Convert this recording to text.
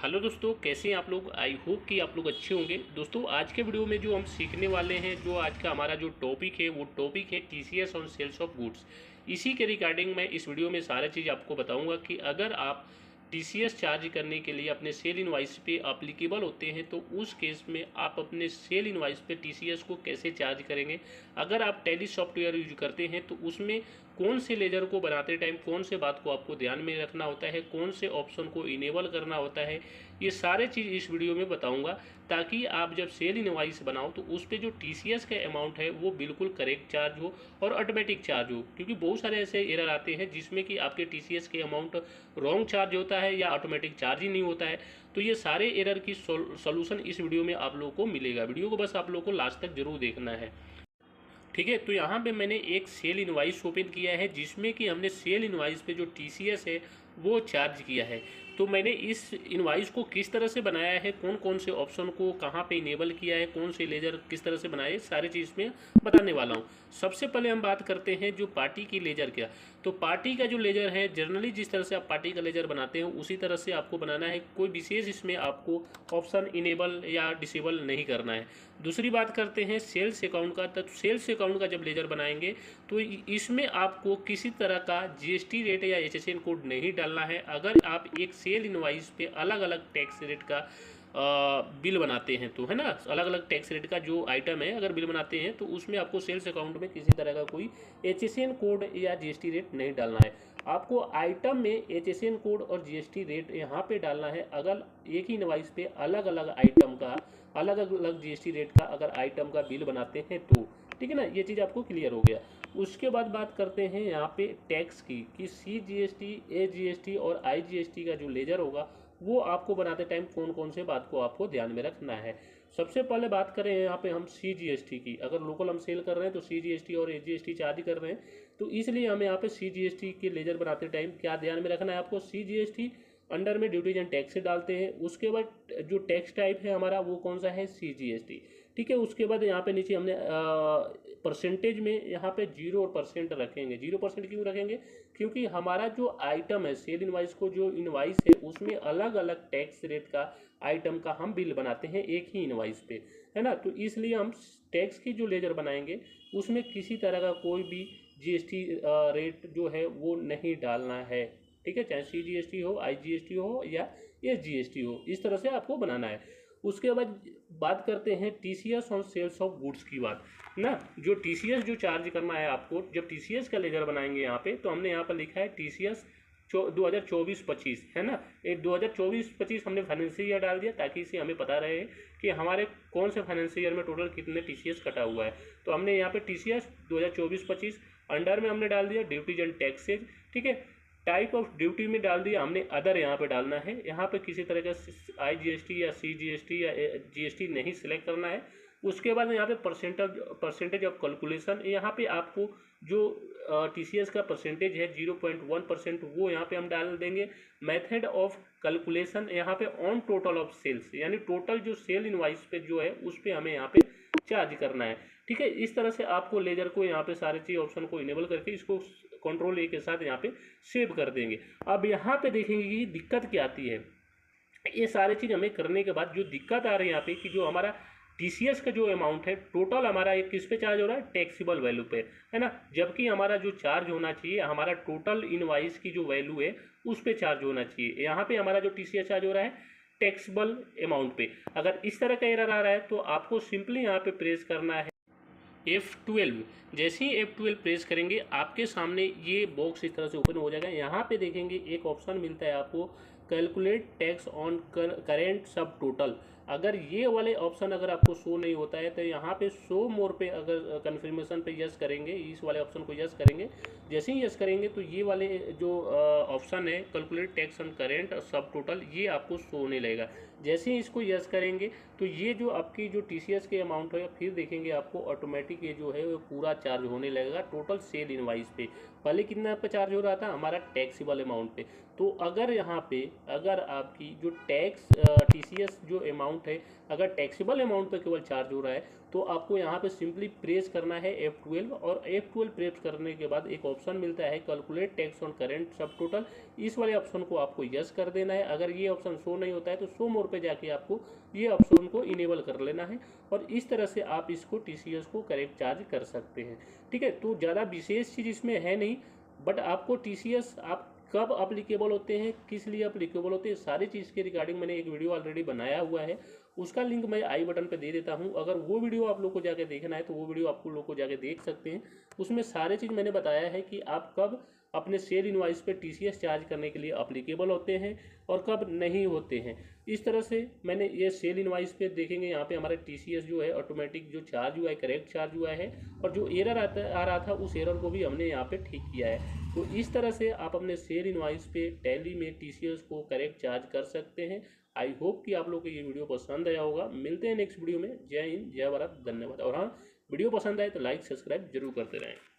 Hello दोस्तों, कैसे हैं आप लोग। आई होप कि आप लोग अच्छे होंगे। दोस्तों, आज के वीडियो में जो हम सीखने वाले हैं, जो आज का हमारा जो टॉपिक है वो टॉपिक है TCS on sales of goods. इसी के रिगार्डिंग मैं इस वीडियो में सारा चीज़ आपको बताऊंगा कि अगर आप टीसीएस चार्ज करने के लिए अपने सेल इनवाइस पे अप्लीकेबल होते हैं तो उस केस में आप अपने सेल इनवाइस पे टीसीएस को कैसे चार्ज करेंगे। अगर आप टैली सॉफ्टवेयर यूज करते हैं तो उसमें कौन से लेजर को बनाते टाइम कौन से बात को आपको ध्यान में रखना होता है, कौन से ऑप्शन को इनेबल करना होता है, ये सारे चीज़ इस वीडियो में बताऊंगा, ताकि आप जब सेल इनवाइस बनाओ तो उस पर जो टीसीएस का अमाउंट है वो बिल्कुल करेक्ट चार्ज हो और ऑटोमेटिक चार्ज हो। क्योंकि बहुत सारे ऐसे एरर आते हैं जिसमें कि आपके टीसीएस के अमाउंट रॉन्ग चार्ज होता है या ऑटोमेटिक चार्ज ही नहीं होता है। तो ये सारे एरर की सोल्यूशन इस वीडियो में आप लोगों को मिलेगा। वीडियो को बस आप लोगों को लास्ट तक जरूर देखना है, ठीक है। तो यहाँ पे मैंने एक सेल इनवाइस ओपन किया है जिसमें कि हमने सेल इनवाइस पे जो टीसीएस है वो चार्ज किया है। तो मैंने इस इनवाइस को किस तरह से बनाया है, कौन कौन से ऑप्शन को कहाँ पे इनेबल किया है, कौन से लेजर किस तरह से बनाए, सारी चीज़ में बताने वाला हूँ। सबसे पहले हम बात करते हैं जो पार्टी की लेजर क्या। तो पार्टी का जो लेजर है, जनरली जिस तरह से आप पार्टी का लेजर बनाते हैं उसी तरह से आपको बनाना है। कोई विशेष इसमें आपको ऑप्शन इनेबल या डिसेबल नहीं करना है। दूसरी बात करते हैं सेल्स अकाउंट का। तो सेल्स अकाउंट का जब लेजर बनाएंगे तो इसमें आपको किसी तरह का जीएसटी रेट या एचएसएन कोड नहीं डालना है। अगर आप एक सेल इनवाइस पे अलग अलग टैक्स रेट का बिल बनाते हैं तो, है ना, अलग अलग टैक्स रेट का जो आइटम है अगर बिल बनाते हैं तो उसमें आपको सेल्स अकाउंट में किसी तरह का कोई एचएसएन कोड या जीएसटी रेट नहीं डालना है। आपको आइटम में एचएसएन कोड और जीएसटी रेट यहाँ पे डालना है अगर एक ही इनवाइस पे अलग अलग आइटम का अलग अलग जीएसटी रेट का अगर आइटम का बिल बनाते हैं तो, ठीक है ना। ये चीज़ आपको क्लियर हो गया। उसके बाद बात करते हैं यहाँ पे टैक्स की कि सी जीएसटी, ए जीएसटी और आई जीएसटी का जो लेजर होगा वो आपको बनाते टाइम कौन कौन से बात को आपको ध्यान में रखना है। सबसे पहले बात करें यहाँ पे हम सी जीएसटी की। अगर लोकल हम सेल कर रहे हैं तो सी जीएसटी और ए जीएसटी चार्ज कर रहे हैं, तो इसलिए हमें यहाँ पे सी जीएसटी के लेजर बनाते टाइम क्या ध्यान में रखना है आपको। सी जीएसटी अंडर में ड्यूटीज एंड टैक्स डालते हैं। उसके बाद जो टैक्स टाइप है हमारा वो कौन सा है, सी जीएसटी, ठीक है। उसके बाद यहाँ पे नीचे हमने परसेंटेज में यहाँ पे 0% रखेंगे। 0% क्यों रखेंगे, क्योंकि हमारा जो आइटम है सेल इनवाइस को जो इनवाइस है उसमें अलग अलग टैक्स रेट का आइटम का हम बिल बनाते हैं एक ही इनवाइस पे, है ना। तो इसलिए हम टैक्स की जो लेजर बनाएंगे उसमें किसी तरह का कोई भी जीएसटी रेट जो है वो नहीं डालना है, ठीक है। चाहे सी जीएसटी हो, आई जीएसटी हो या एस जीएसटी हो, इस तरह से आपको बनाना है। उसके बाद बात करते हैं TCS on sales of goods की बात ना। जो टीसीएस जो चार्ज करना है आपको जब टीसीएस का लेजर बनाएंगे यहाँ पे, तो हमने यहाँ पर लिखा है टीसीएस 2024-25, है ना। एक 2024-25 हमने फाइनेंशियल ईयर डाल दिया ताकि इसे हमें पता रहे कि हमारे कौन से फाइनेंशियल ईयर में टोटल कितने टीसीएस कटा हुआ है। तो हमने यहाँ पे टीसीएस 2024-25 अंडर में हमने डाल दिया ड्यूटीज एंड टैक्सेज, ठीक है। टाइप ऑफ ड्यूटी में डाल दिया हमने अदर, यहाँ पे डालना है। यहाँ पे किसी तरह का आई जीएसटी या सी जीएसटी या जीएसटी नहीं सिलेक्ट करना है। उसके बाद यहाँ पे परसेंटेज ऑफ कैलकुलेशन, यहाँ पे आपको जो टीसीएस का परसेंटेज है 0.1% वो यहाँ पे हम डाल देंगे। मेथड ऑफ कैलकुलेशन यहाँ पे ऑन टोटल ऑफ सेल्स, यानी टोटल जो सेल इनवाइस पे जो है उस पर हमें यहाँ पे चार्ज करना है, ठीक है। इस तरह से आपको लेजर को यहाँ पे सारी चीज ऑप्शन को इनेबल करके इसको कंट्रोल ए के साथ यहाँ पे सेव कर देंगे। अब यहाँ पे देखेंगे कि दिक्कत क्या आती है। ये सारी चीज़ हमें करने के बाद जो दिक्कत आ रही है यहाँ पे कि जो हमारा टीसीएस का जो अमाउंट है टोटल हमारा एक किस पे चार्ज हो रहा है, टैक्सेबल वैल्यू पे, है ना। जबकि हमारा जो चार्ज होना चाहिए हमारा टोटल इनवाइस की जो वैल्यू है उस पे चार्ज होना चाहिए। यहाँ पे हमारा जो टीसीएस चार्ज हो रहा है टैक्सेबल अमाउंट पे। अगर इस तरह का एरर आ रहा है तो आपको सिंपली यहाँ पे प्रेस करना है F12। जैसे ही F12 प्रेस करेंगे आपके सामने ये बॉक्स इस तरह से ओपन हो जाएगा। यहाँ पे देखेंगे एक ऑप्शन मिलता है आपको, कैलकुलेट टैक्स ऑन करेंट सब टोटल। अगर ये वाले ऑप्शन अगर आपको शो नहीं होता है तो यहाँ पे शो मोर पे अगर कन्फर्मेशन पे यस करेंगे, इस वाले ऑप्शन को यस करेंगे। जैसे ही यस करेंगे तो ये वाले जो ऑप्शन है कैलकुलेट टैक्स ऑन करेंट सब टोटल, ये आपको शो होने लगेगा। जैसे ही इसको यस करेंगे तो ये जो आपकी जो टीसीएस के अमाउंट है फिर देखेंगे आपको ऑटोमेटिक ये जो है वो पूरा चार्ज होने लगेगा टोटल सेल इनवाइस पे। पहले कितना पे चार्ज हो रहा था, हमारा टैक्सेबल अमाउंट पे। तो अगर यहाँ पे अगर आपकी जो टैक्स टीसीएस जो अमाउंट है अगर टैक्सेबल अमाउंट पे केवल चार्ज हो रहा है तो आपको यहाँ पे सिंपली प्रेस करना है F12 और F12 प्रेस करने के बाद एक ऑप्शन मिलता है कैलकुलेट टैक्स ऑन करेंट सब टोटल। इस वाले ऑप्शन को आपको यस कर देना है। अगर ये ऑप्शन शो नहीं होता है तो शो मोर पे जाके आपको ये ऑप्शन को इनेबल कर लेना है और इस तरह से आप इसको TCS को करेक्ट चार्ज कर सकते हैं। ठीक है, तो ज़्यादा विशेष चीज़ इसमें है नहीं, बट आपको TCS आप कब अप्लीकेबल होते हैं, किस लिए अप्लीकेबल होते हैं, सारी चीज़ के रिगार्डिंग मैंने एक वीडियो ऑलरेडी बनाया हुआ है। उसका लिंक मैं आई बटन पे दे देता हूँ। अगर वो वीडियो आप लोग को जाके देखना है तो वो वीडियो आप लोग को जाके देख सकते हैं। उसमें सारे चीज़ मैंने बताया है कि आप कब अपने सेल इनवॉइस पे TCS चार्ज करने के लिए अप्लीकेबल होते हैं और कब नहीं होते हैं। इस तरह से मैंने ये सेल इनवॉइस पे देखेंगे, यहाँ पे हमारा TCS जो है ऑटोमेटिक जो चार्ज हुआ है, करेक्ट चार्ज हुआ है, और जो एरर आ रहा था उस एरर को भी हमने यहाँ पे ठीक किया है। तो इस तरह से आप अपने सेल इनवॉइस पे टैली में TCS को करेक्ट चार्ज कर सकते हैं। आई होप कि आप लोग को ये वीडियो पसंद आया होगा। मिलते हैं नेक्स्ट वीडियो में। जय हिंद, जय भारत, धन्यवाद। और हाँ, वीडियो पसंद आए तो लाइक सब्सक्राइब जरूर करते रहें।